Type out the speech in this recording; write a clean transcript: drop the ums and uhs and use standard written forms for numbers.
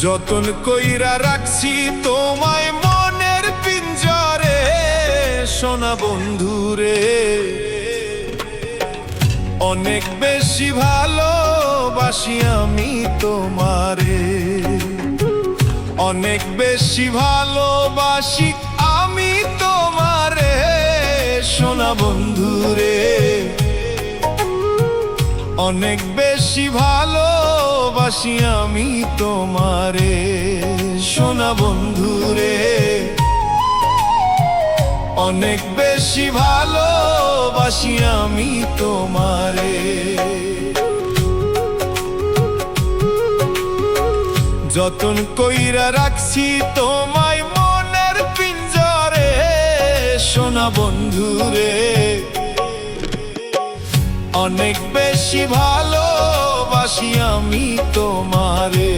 যতন কইরা রাখছি তোমায় মনের পিঞ্জরে, সোনা বন্ধুরে। অনেক বেশি ভালোবাসি আমি তোমারে, অনেক বেশি ভালোবাসি আমি তোমারে, সোনা বন্ধুরে। অনেক বেশি ভালোবাসি আমি তোমারে, সোনা বন্ধুরে। অনেক বেশি ভালোবাসি আমি তোমারে। যতন কইরা রাখছি তোমায় মনের পিঞ্জরে, সোনা বন্ধুরে। অনেক বেশি ভালোবাসি আমি তোমারে।